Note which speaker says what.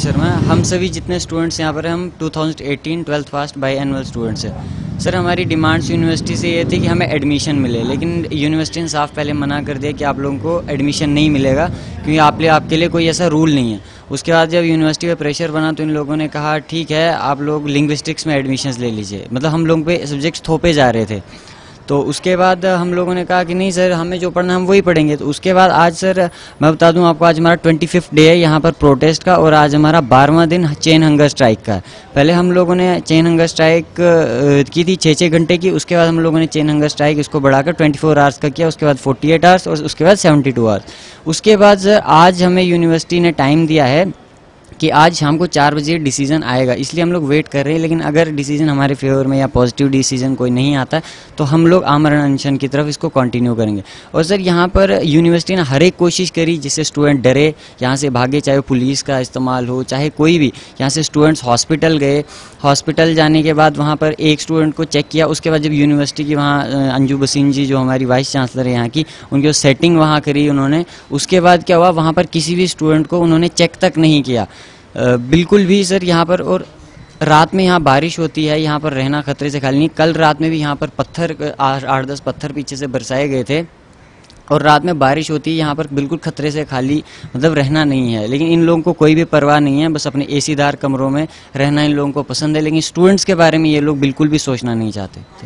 Speaker 1: शर्मा। हम सभी जितने स्टूडेंट्स यहाँ पर हैं, हम 2018 12th pass by annual students हैं। सर हमारी डिमांड्स यूनिवर्सिटी से ये थी कि हमें एडमिशन मिले, लेकिन यूनिवर्सिटी ने साफ पहले मना कर दिया कि आप लोगों को एडमिशन नहीं मिलेगा क्योंकि आपके लिए कोई ऐसा रूल नहीं है। उसके बाद जब यूनिवर्सिटी पे प्रेशर बना तो इन लोगों ने कहा ठीक है आप लोग लिंग्विस्टिक्स में एडमिशन्स ले लीजिए, मतलब हम लोग पे सब्जेक्ट्स थोपे जा रहे थे। तो उसके बाद हम लोगों ने कहा कि नहीं सर हमें जो पढ़ना है हम वही पढ़ेंगे। तो उसके बाद आज सर मैं बता दूं आपको, आज हमारा 25th डे है यहाँ पर प्रोटेस्ट का, और आज हमारा 12वां दिन चेन हंगर स्ट्राइक का है। पहले हम लोगों ने चेन हंगर स्ट्राइक की थी 6 घंटे की, उसके बाद हम लोगों ने चेन हंगर स्ट्राइक इसको बढ़ाकर 24 आवर्स का किया, उसके बाद 48 आवर्स और उसके बाद 72 आवर्स। उसके बाद सर आज हमें यूनिवर्सिटी ने टाइम दिया है कि आज शाम को 4 बजे डिसीजन आएगा, इसलिए हम लोग वेट कर रहे हैं। लेकिन अगर डिसीजन हमारे फेवर में या पॉजिटिव डिसीजन कोई नहीं आता तो हम लोग आमरण अनशन की तरफ इसको कंटिन्यू करेंगे। और सर यहाँ पर यूनिवर्सिटी ने हर एक कोशिश करी जिससे स्टूडेंट डरे, यहाँ से भागे, चाहे पुलिस का इस्तेमाल हो चाहे कोई भी। यहाँ से स्टूडेंट्स हॉस्पिटल गए, हॉस्पिटल जाने के बाद वहाँ पर एक स्टूडेंट को चेक किया। उसके बाद जब यूनिवर्सिटी की वहाँ अंजू बसीन जी जो हमारी वाइस चांसलर है यहाँ की, उनकी सेटिंग वहाँ करी उन्होंने। उसके बाद क्या हुआ, वहाँ पर किसी भी स्टूडेंट को उन्होंने चेक तक नहीं किया बिल्कुल भी सर यहाँ पर। और रात में यहाँ बारिश होती है, यहाँ पर रहना खतरे से खाली नहीं। कल रात में भी यहाँ पर पत्थर 8-10 पत्थर पीछे से बरसाए गए थे, और रात में बारिश होती है, यहाँ पर बिल्कुल खतरे से खाली मतलब रहना नहीं है। लेकिन इन लोगों को कोई भी परवाह नहीं है, बस अपने एसीदार कमरों में रहना इन लोगों को पसंद है। लेकिन स्टूडेंट्स के बारे में ये लोग बिल्कुल भी सोचना नहीं चाहते।